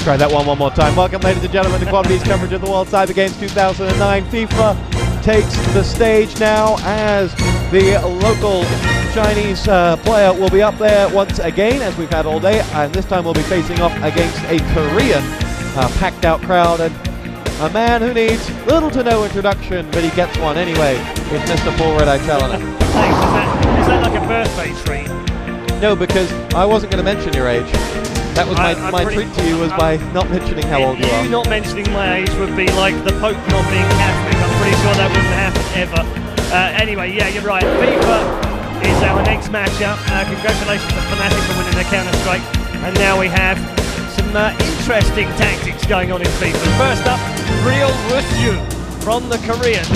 Try that one more time. Welcome, ladies and gentlemen, to Quality's coverage of the World Cyber Games 2009. FIFA takes the stage now as the local Chinese player will be up there once again, as we've had all day, and this time we'll be facing off against a Korean packed out crowd, and a man who needs little to no introduction, but he gets one anyway. It's Mr. Paul Red Eye Challenger. Thanks. Is that like a birthday treat? No, because I wasn't going to mention your age. That was my treat to you, was by not mentioning how old you are. You not mentioning my age would be like the Pope not being Catholic. I'm pretty sure that wouldn't happen ever. Anyway, yeah, you're right. FIFA is our next matchup. Congratulations to Fnatic for winning their Counter-Strike. And now we have some interesting tactics going on in FIFA. First up, Reulreusyu from the Koreans.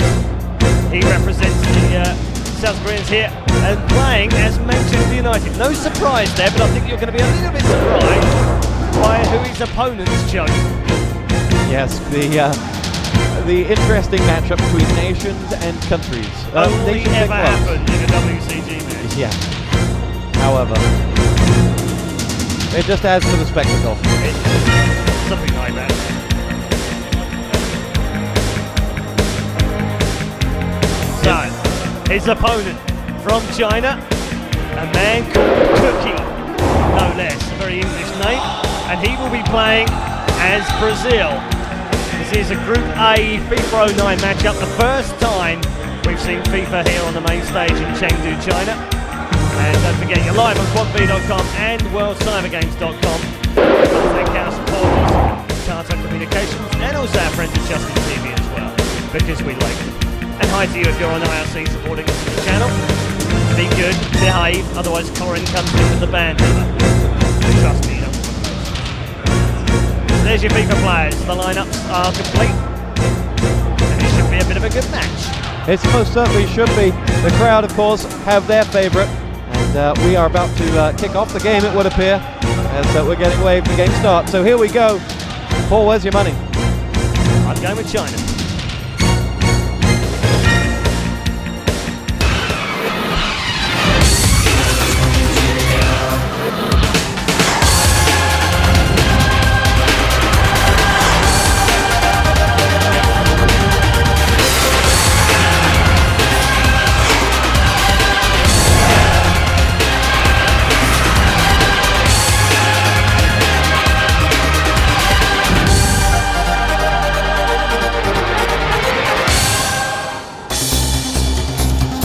He represents the South Koreans here and playing as Manchester United. No surprise there, but I think you're going to be a little bit surprised by who his opponents chose. Yes, the interesting matchup between nations and countries. Only ever happened in a WCG match. Yeah. However, it just adds to the spectacle. Something like that. So, his opponent from China, a man called Cookie, no less, a very English name, and he will be playing as Brazil. This is a Group A FIFA 09 matchup, the first time we've seen FIFA here on the main stage in Chengdu, China. And don't forget, you're live on quadv.com and worldcybergames.com. Thank our supporters, Tata Communications, and also our friends at Justin TV as well, because we like them. And hi to you if you're on IRC supporting us on the channel. Be good, behave, otherwise Corin comes in with the band. Trust me, you don't want those. So there's your FIFA players. The lineups are complete. And it should be a bit of a good match. It most certainly should be. The crowd, of course, have their favourite. And we are about to kick off the game, it would appear. As we're getting away from the game start. So here we go. Paul, where's your money? I'm going with China.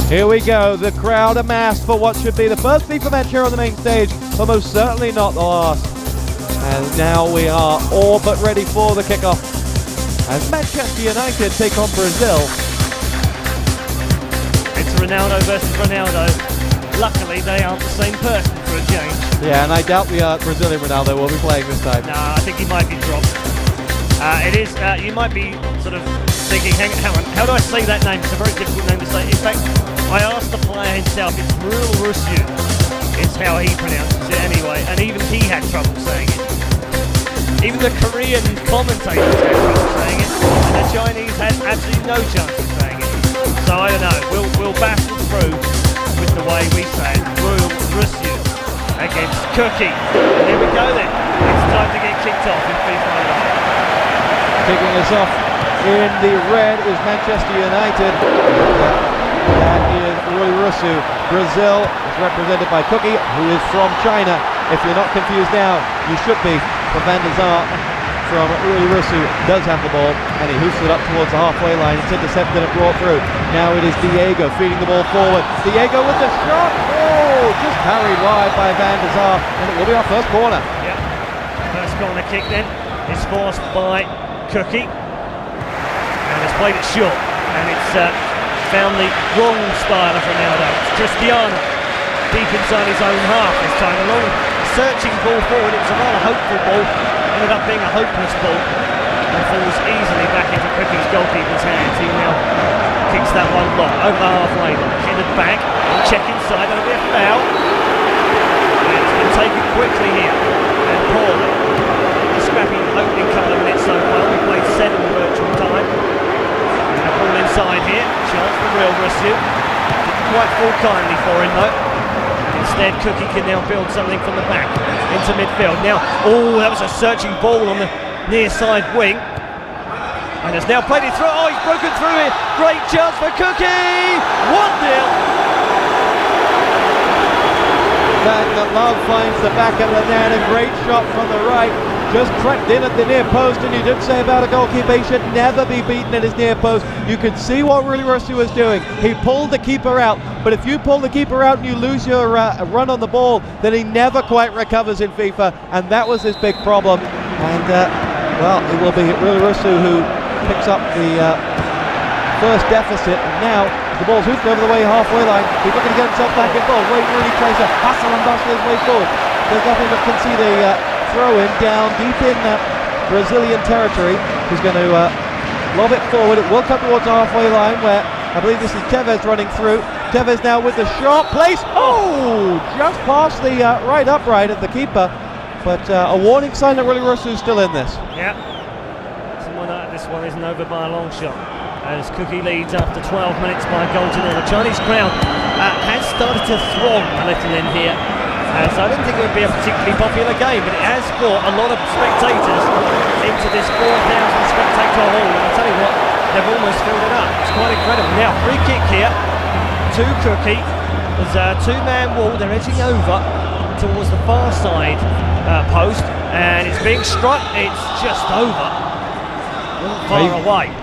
Here we go, the crowd amassed for what should be the first FIFA match here on the main stage, but most certainly not the last. And now we are all but ready for the kickoff as Manchester United take on Brazil. It's Ronaldo versus Ronaldo. Luckily, they aren't the same person for a change. Yeah, and I doubt the Brazilian Ronaldo will be playing this time. No, I think he might be dropped. You might be sort of thinking, hang on, how do I say that name? It's a very difficult name to say. In fact, I asked the player himself, it's Reulreusyu, is how he pronounces it anyway, and even he had trouble saying it. Even the Korean commentators had trouble saying it, and the Chinese had absolutely no chance of saying it. So I don't know, we'll battle through with the way we say it. Reulreusyu against Cookie. And here we go then, it's time to get kicked off in FIFA 09. Kicking us off in the red is Manchester United. That is Reulreusyu. Brazil is represented by Cookie, who is from China. If you're not confused now, you should be. For Van der Sar from Reulreusyu does have the ball, and he hoofs it up towards the halfway line. It's intercepted and brought through. Now it is Diego feeding the ball forward. Diego with the shot. Oh, just carried wide by Van der Sar, and it will be our first corner. Yep. First corner kick then is forced by Cookie. And it's played it short, and it's found the wrong style of Ronaldo. It's Cristiano deep inside his own half this time. A long searching ball forward. It was a rather hopeful ball, ended up being a hopeless ball, and falls easily back into Cookie's goalkeeper's hands. He now kicks that one long over the halfway line, headed back, check inside. That'll be a foul. And it's been taken quickly here and poorly. A scrappy opening couple of minutes so far. We played 7 virtual time. And a ball inside here. Chance for Reulreusyu. Didn't quite fall kindly for him though. It's instead Cookie can now build something from the back into midfield. Now, oh, that was a searching ball on the near side wing. And has now played it through. Oh, he's broken through it. Great chance for Cookie. 1-0. That Love finds the back of the net. A great shot from the right. Just crept in at the near post, and you did say about a goalkeeper, he should never be beaten at his near post. You could see what Reulreusyu was doing. He pulled the keeper out, but if you pull the keeper out and you lose your run on the ball, then he never quite recovers in FIFA, and that was his big problem. And well, it will be Reulreusyu who picks up the first deficit, and now the ball's hoofed over the way halfway line. He's looking to get himself back in goal. Wayne Rooney tries to hustle and bustle his way forward. There's nothing but concede a throw in down deep in Brazilian territory. He's going to lob it forward. It will come towards the halfway line, where I believe this is Tevez running through. Tevez now with the shot, place. Oh, just past the right upright of the keeper, but a warning sign that Reulreusyu is still in this. Yeah, this one isn't over by a long shot. As Cookie leads after 12 minutes by a goal to nil. The Chinese crowd has started to throng a little in here. So I didn't think it would be a particularly popular game, but it has brought a lot of spectators into this 4,000 spectator hall. And I'll tell you what, they've almost filled it up. It's quite incredible. Now, free kick here to Cookie. There's a two-man wall. They're edging over towards the far side post, and it's being struck. It's just over. Far away.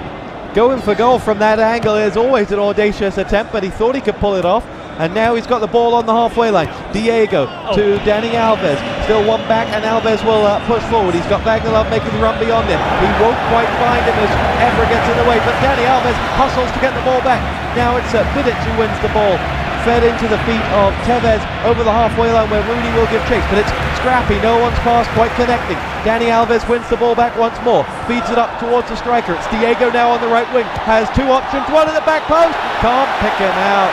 Going for goal from that angle is always an audacious attempt, but he thought he could pull it off. And now he's got the ball on the halfway line. Diego to Dani Alves. Still one back, and Alves will push forward. He's got Wagner Love making the run beyond him. He won't quite find him as Evra gets in the way, but Dani Alves hustles to get the ball back. Now it's Vidic who wins the ball. Fed into the feet of Tevez over the halfway line, where Rooney will give chase, but it's scrappy. No one's pass quite connecting. Dani Alves wins the ball back once more. Feeds it up towards the striker. It's Diego now on the right wing. Has two options. One at the back post. Can't pick him out.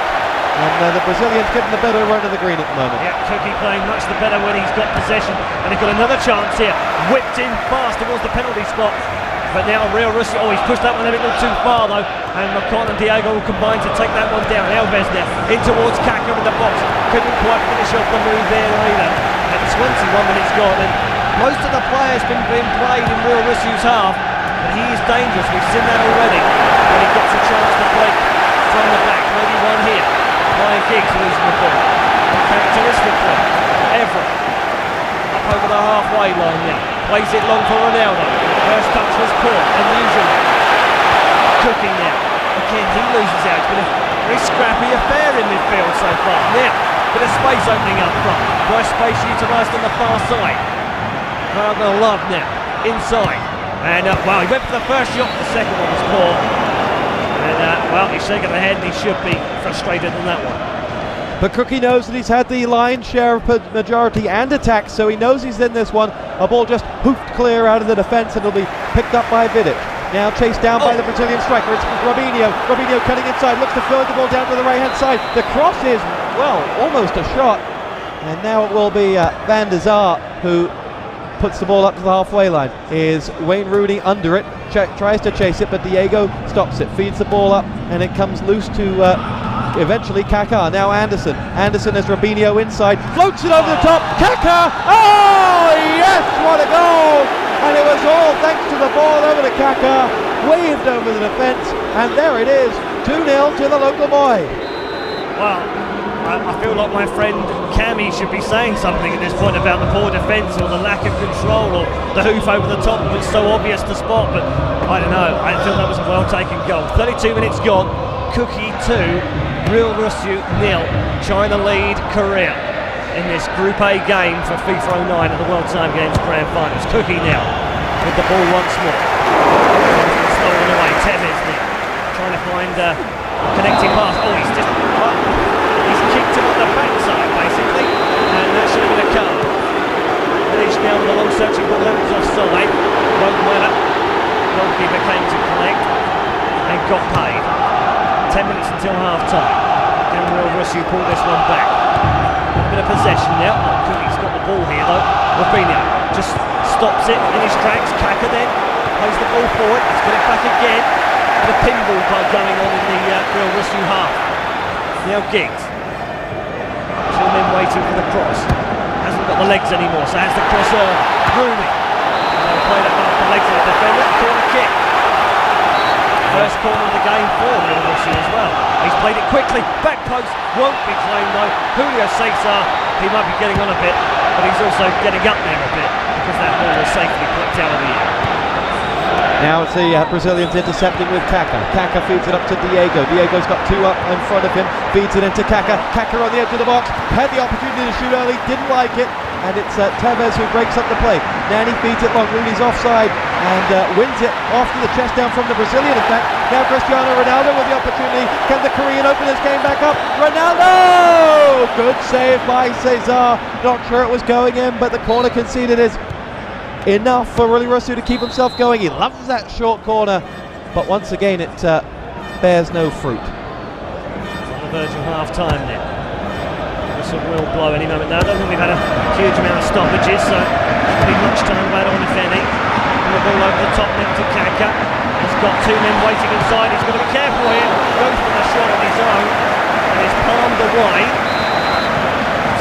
And the Brazilian's getting the better run of the green at the moment. Yeah, Cookie playing much the better when he's got possession. And he's got another chance here. Whipped in fast towards the penalty spot. But now Reulreusyu, he's pushed that one a little too far though. And Macon and Diego will combine to take that one down. Alves now in towards Kaka in the box. Couldn't quite finish off the move there either. And 21 minutes gone. And most of the players been being played in Reulreusyu's half. But he is dangerous. We've seen that already. When he gets a chance to break from the back. Maybe one here. Ryan Giggs losing the ball. Characteristically, Evra up over the halfway line now. Plays it long for Ronaldo. First touch was poor, unusual. Cooking now. Again, he loses out. It's been a very scrappy affair in midfield so far. Now, bit of space opening up front. Nice space utilised on the far side. Wagner Love now, inside. And, wow, he went for the first shot. The second one was poor. And, well, he's shaking the head and he should be frustrated on that one. But Cookie knows that he's had the lion's share of majority and attacks, so he knows he's in this one. A ball just hoofed clear out of the defence, and it'll be picked up by Vidic. Now chased down by the Brazilian striker. It's Robinho. Robinho cutting inside, looks to throw the ball down to the right-hand side. The cross is, well, almost a shot. And now it will be Van der Sar who puts the ball up to the halfway line. Is Wayne Rooney under it, tries to chase it, but Diego stops it, feeds the ball up, and it comes loose to eventually Kaka. Now Anderson has Robinho inside, floats it over the top. Kaka, oh yes, what a goal! And it was all thanks to the ball over to Kaka, waved over the defence, and there it is, 2-0 to the local boy. Well, I feel like my friend Cammy should be saying something at this point about the poor defence or the lack of control or the hoof over the top. It's so obvious to spot, but I don't know. I feel that was a well-taken goal. 32 minutes gone. Cookie 2, Reulreusyu 0. China lead Korea in this Group A game for FIFA 09 at the World Time Games Grand Finals. Cookie now with the ball once more. Stolen away. Tevez now trying to find a connecting pass. Oh, he's just... he's kicked him on the backside basically, and that should have been a card. Finish now with a long searching ball. That was offside. Won't matter. Goalkeeper came to collect and got paid. 10 minutes until half time. Can Reulreusyu pull this one back? A bit of possession now. Oh, Cookie's got the ball here though. Robinho just stops it in his tracks. Kaka then plays the ball forward. He's got it back again. The pinball play going on in the Reulreusyu half. Now Giggs. Two men waiting waiting for the cross. Hasn't got the legs anymore, so has the cross Rooney. Played up off the legs of the defender, corner kick. First corner of the game for Reulreusyu as well. He's played it quickly, back post, won't be claimed though. Julio Cesar, he might be getting on a bit, but he's also getting up there a bit because that ball was safely plucked out of the air. Now it's the Brazilians intercepting with Kaká. Kaká feeds it up to Diego. Diego's got two up in front of him, feeds it into Kaká. Kaká on the edge of the box, had the opportunity to shoot early, didn't like it, and it's Tevez who breaks up the play. Nani feeds it long, Rooney's offside, and wins it off to the chest down from the Brazilian. In fact, now Cristiano Ronaldo with the opportunity. Can the Korean open his game back up? Ronaldo! Good save by Cesar. Not sure it was going in, but the corner conceded is enough for Reulreusyu to keep himself going. He loves that short corner, but once again it bears no fruit. On the verge of half-time now. Whistle will blow any moment now. I don't think we've had a huge amount of stoppages, so there'll be much time about on if any. And the ball over the top now to Kaká. He's got two men waiting inside. He's got to be careful here. Goes for the shot on his own, and is palmed away.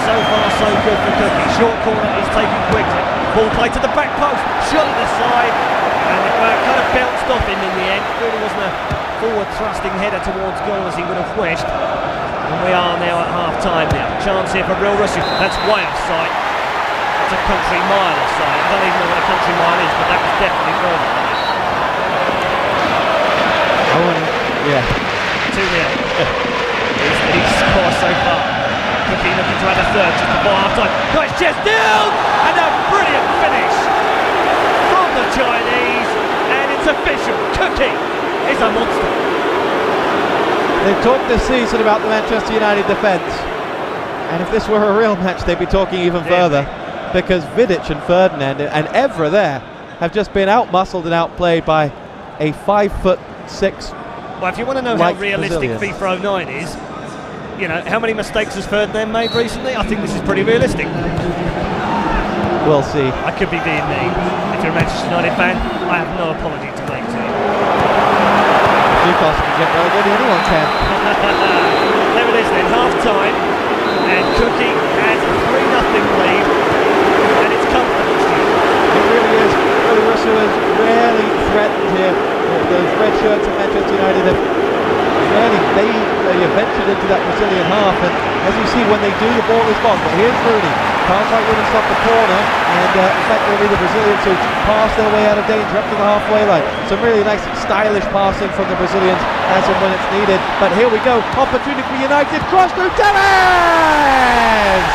So far, so good for Cookie. Short corner is taken quickly. Ball played to the back post, shot at the side, and it kind of bounced off him in the end. Really wasn't a forward thrusting header towards goal as he would have wished. And we are now at half time now. Chance here for Reulreusyu. That's way offside. That's a country mile offside. I don't even know what a country mile is, but that was definitely further than that. Yeah. 2-0. He's scored so far. Cookie looking to add a third just before half time. Nice chest down! And a brilliant finish from the Chinese. And it's official. Cookie is a monster. They've talked this season about the Manchester United defence, and if this were a real match they'd be talking even further, because Vidic and Ferdinand and Evra there have just been out-muscled and outplayed by a 5'6". Well, if you want to know how realistic FIFA 09 is, you know, how many mistakes has Ferdinand made recently? I think this is pretty realistic. We'll see. I could be being mean. If you're a Manchester United fan, I have no apology to make to you. Newcastle can get relegated, anyone can. There it is then, half time, and Cookie has a 3-0 lead, and it's comfortable. It really is. Reulreusyu is rarely threatened here. Those red shirts of Manchester United have rarely ventured into that Brazilian half, and as you see, when they do, the ball is gone. But here's Rooney. Can't quite win and stop the corner, and in fact it'll be the Brazilians who pass their way out of danger up to the halfway line. Some really nice and stylish passing from the Brazilians as and when it's needed. But here we go, opportunity for United, cross through Tevez!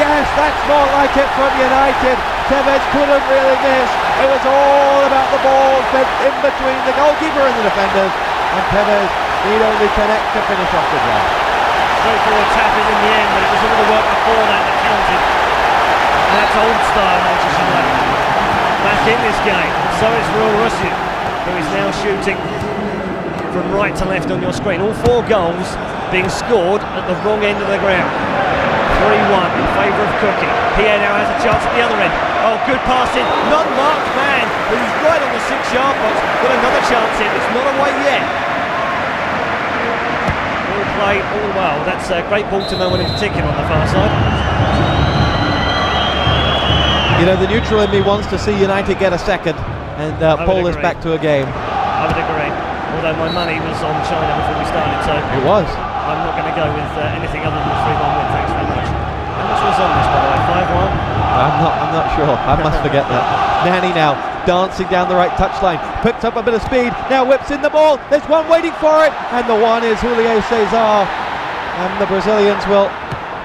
Yes, that's more like it from United. Tevez couldn't really miss. It was all about the ball in between the goalkeeper and the defenders, and Tevez need only connect to finish off the job. Straightforward tapping in the end, but it was all the work before that counted. And that's old style Manchester United. Back in this game, so is Reulreusyu, who is now shooting from right to left on your screen. All 4 goals being scored at the wrong end of the ground. 3-1 in favour of Cookie. Pierre now has a chance at the other end. Oh, good passing, non-marked man, who's right on the 6-yard box. Got another chance in, it's not away yet. Played all well. That's a great ball to no one in particular on the far side. You know, the neutral in me wants to see United get a second and pull this back to a game. I would agree. Although my money was on China before we started, so it was. I'm not going to go with anything other than a 3-1 win. Thanks very much. How much was on this, by the way? 5-1? I'm not sure. I must forget that. Nani now dancing down the right touchline, picks up a bit of speed, now whips in the ball, there's one waiting for it, and the one is Julio Cesar, and the Brazilians will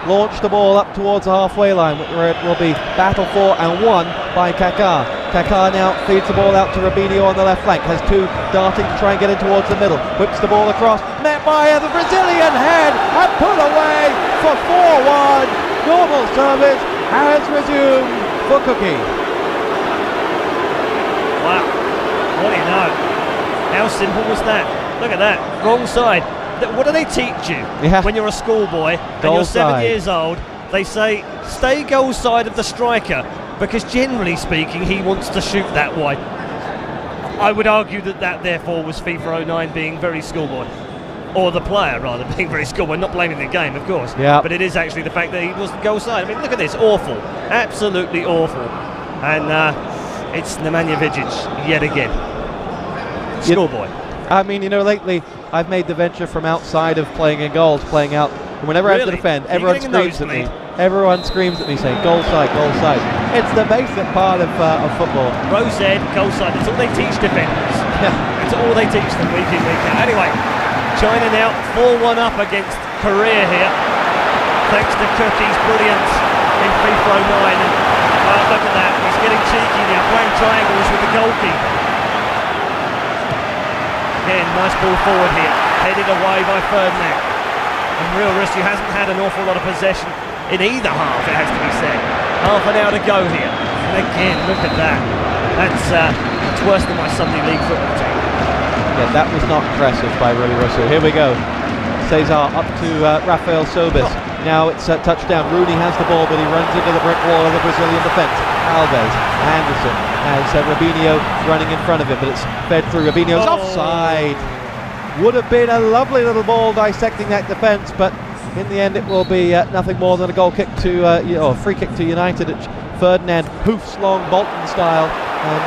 launch the ball up towards the halfway line, where it will be battled for and won by Kaká. Kaká now feeds the ball out to Robinho on the left flank, has 2 darting to try and get in towards the middle, whips the ball across, met by the Brazilian head, and put away for 4-1. Normal service has resumed for Cookie. Wow, what do you know? How simple was that? Look at that, wrong side. What do they teach you when you're a schoolboy and you're 7 years old? They say, stay goal side of the striker, because generally speaking, he wants to shoot that way. I would argue that therefore was FIFA 09 being very schoolboy. or the player rather, being very skilled. We're not blaming the game, of course, yeah, but it is actually the fact that he wasn't goal side. I mean, look at this, awful, absolutely awful. And it's Nemanja Vidic yet again. Schoolboy. I mean, you know, lately I've made the venture from outside of playing in goals, playing out. And whenever I have to defend, everyone screams at me. Everyone screams at me saying, goal side, goal side. It's the basic part of football. Rosed, goal side, it's all they teach defenders. It's all they teach them week in, week out. Anyway, China now 4-1 up against Korea here, thanks to Cookie's brilliance in free throw 9. And look at that, he's getting cheeky now, playing triangles with the goalkeeper. Again, nice ball forward here, headed away by Ferdinand. And Reulreusyu hasn't had an awful lot of possession in either half, it has to be said. Half an hour to go here. And again, look at that. That's worse than my Sunday League football team. Yeah, that was not impressive by Reulreusyu. Here we go. Cesar up to Rafael Sobis. Now it's a touchdown. Rooney has the ball, but he runs into the brick wall of the Brazilian defence. Alves, Anderson has Robinho running in front of him, but it's fed through. Robinho's offside. Would have been a lovely little ball dissecting that defence, but in the end it will be nothing more than a goal kick to, or a free kick to United. Ferdinand hoofs long Bolton style, and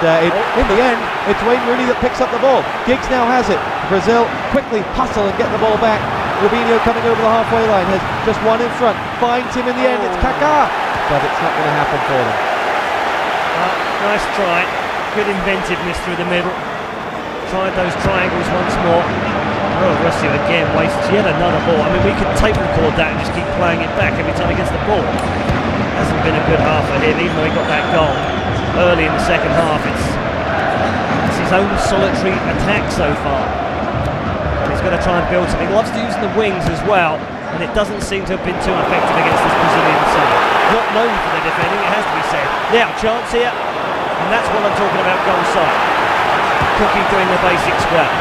in the end it's Wayne Rooney that picks up the ball. Giggs now has it. Brazil quickly hustle and get the ball back. Robinho coming over the halfway line, has just one in front, finds him in the end. It's Kaká, but it's not going to happen for them. Nice try, good inventiveness through the middle. Tried those triangles once more. Reulreusyu again wastes yet another ball. I mean, we could tape record that and just keep playing it back every time he gets the ball. Hasn't been a good half for him, even though he got that goal early in the second half. It's his own solitary attack so far. And he's got to try and build something. He loves to use the wings as well, and it doesn't seem to have been too effective against this Brazilian side. Not known for the defending, it has to be said. Now, chance here, and that's what I'm talking about, goal side. Cookie doing the basics well.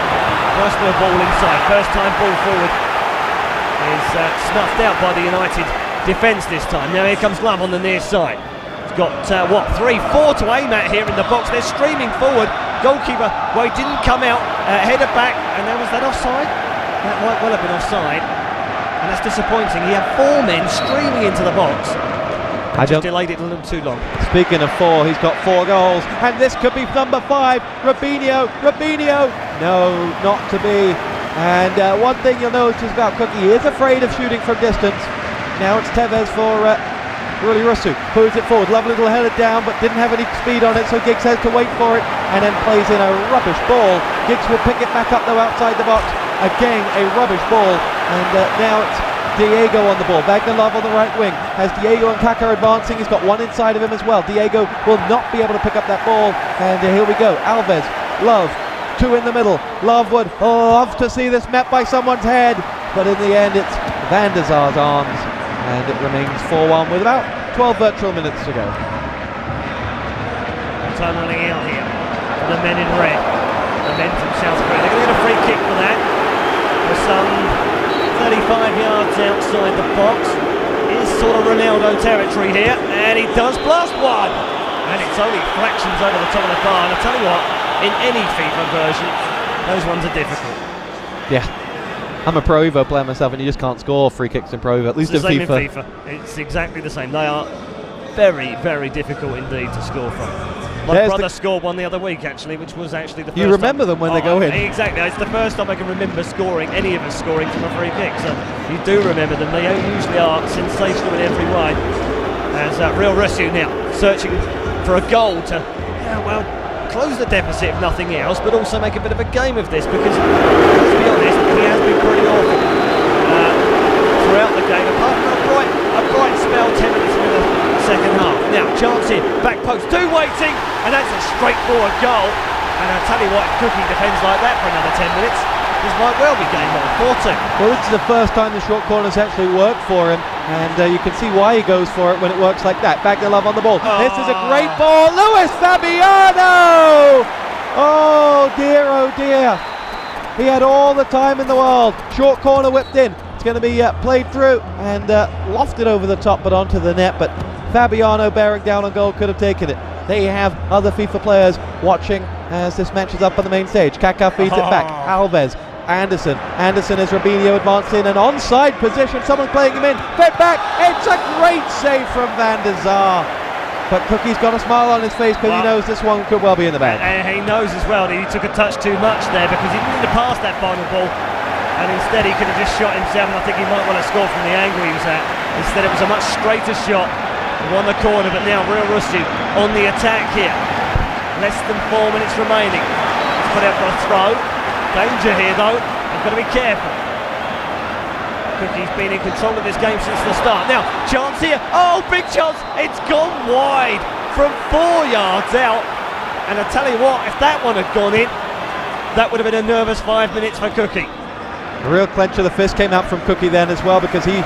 Nice little ball inside. First time ball forward is snuffed out by the United defence this time. Now here comes Love on the near side. He's got 3-4 to aim at here in the box. They're streaming forward. Goalkeeper, well, he didn't come out. Header back, and was that offside? That might well have been offside, and that's disappointing. He had 4 men streaming into the box. I just delayed it a little too long. Speaking of 4, he's got 4 goals, and this could be number 5. Robinho, no, not to be. And one thing you'll notice about Cookie, he is afraid of shooting from distance. Now it's Tevez for Reulreusyu, moves it forward, lovely little header down, but didn't have any speed on it, so Giggs has to wait for it, and then plays in a rubbish ball. Giggs will pick it back up though outside the box. Again, a rubbish ball, and now it's Diego on the ball. Wagner Love on the right wing has Diego and Kaká advancing. He's got one inside of him as well. Diego will not be able to pick up that ball, and here we go. Alves, Love, 2 in the middle. Love would love to see this met by someone's head, but in the end it's Van der Sar's arms, and it remains 4-1 with about 12 virtual minutes to go. Time running out here for the men in red, the men from South Korea. They're going to get a free kick for that. For some 35 yards outside the box. Is sort of Ronaldo territory here, and he does blast one, and it's only fractions over the top of the bar. And I tell you what, in any FIFA version, those ones are difficult. Yeah, I'm a Pro Evo player myself, and you just can't score free kicks in Pro Evo, at least in FIFA. It's the same in FIFA. It's exactly the same. They are very, very difficult indeed to score from. My brother scored one the other week, actually, which was actually the first You remember them when they go in? Exactly. It's the first time I can remember scoring, any of us scoring from a free kick. So you do remember them. They usually are sensational in every way. As Reulreusyu now searching for a goal to, close the deficit if nothing else, but also make a bit of a game of this, because, let's be honest, he has been pretty awful throughout the game, apart from a bright spell 10 minutes into the second half. Now, chance here, back post, 2 waiting, and that's a straightforward goal. And I tell you what, if Cookie defends like that for another 10 minutes, this might well be game on 4-2. Well, this is the first time the short corner's actually worked for him, and you can see why he goes for it when it works like that. Wagner Love on the ball. This is a great ball. Luis Fabiano! Oh dear, oh dear. He had all the time in the world. Short corner whipped in. It's going to be played through and lofted over the top, but onto the net. But Fabiano bearing down on goal could have taken it. They have other FIFA players watching as this match is up on the main stage. Kaká feeds it back. Alves Anderson. Anderson as Robinho advanced in an onside position. Someone playing him in. Fed back. It's a great save from Van der Sar. But Cookie's got a smile on his face because he knows this one could well be in the bag. And he knows as well that he took a touch too much there, because he didn't pass that final ball, and instead he could have just shot himself, and I think he might want to score from the angle he was at. Instead it was a much straighter shot on the corner, but now Reulreusyu on the attack here. Less than 4 minutes remaining. Let's put out for a throw. Danger here though, I've got to be careful. Cookie's been in control of this game since the start. Now, chance here. Oh, big chance. It's gone wide from 4 yards out. And I tell you what, if that one had gone in, that would have been a nervous 5 minutes for Cookie. A real clench of the fist came out from Cookie then as well, because he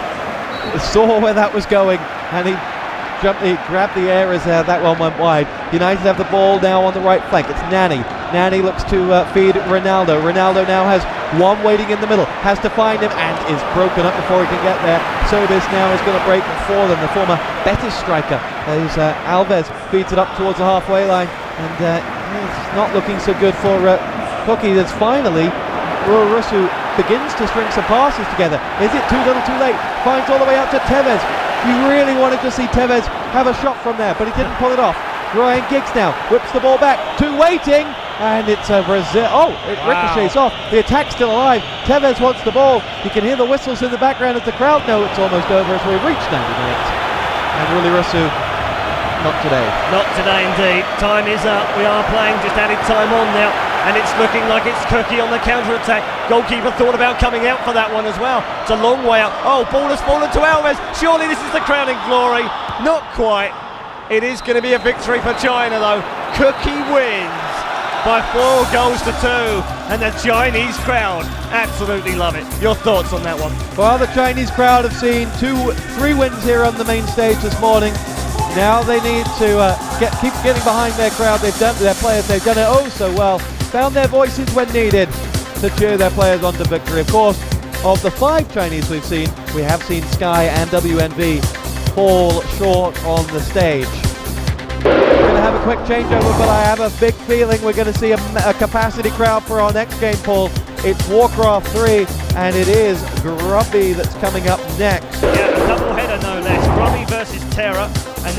saw where that was going and he grabbed the air as that one went wide. United have the ball now on the right flank. It's Nani. Nani looks to feed Ronaldo. Ronaldo now has one waiting in the middle, has to find him and is broken up before he can get there. Sobis now is going to break for them, the former Betis striker. As Alves feeds it up towards the halfway line, and it's not looking so good for Cookie. As finally Reulreusyu begins to string some passes together. Is it too little too late? Finds all the way out to Tevez. You really wanted to see Tevez have a shot from there, but he didn't pull it off. Ryan Giggs now whips the ball back to waiting, and it's Brazil. Oh, it ricochets off. The attack's still alive. Tevez wants the ball. You can hear the whistles in the background as the crowd know it's almost over as we reach 90 minutes. And Reulreusyu, not today. Not today indeed. Time is up. We are playing just added time on now, and it's looking like it's Cookie on the counter-attack. Goalkeeper thought about coming out for that one as well. It's a long way out. Oh, ball has fallen to Alves. Surely this is the crowning glory. Not quite. It is going to be a victory for China though. Cookie wins by 4 goals to 2, and the Chinese crowd absolutely love it. Your thoughts on that one? Well, the Chinese crowd have seen 3 wins here on the main stage this morning. Now they need to keep getting behind their crowd. They've done their players. They've done it oh so well. Found their voices when needed to cheer their players on to victory. Of course, of the 5 Chinese we've seen, we have seen Sky and WNV fall short on the stage. We're going to have a quick changeover, but I have a big feeling we're going to see a capacity crowd for our next game, Paul. It's Warcraft 3, and it is Grubby that's coming up next. Yeah, a double header no less. Grubby versus Terra, and then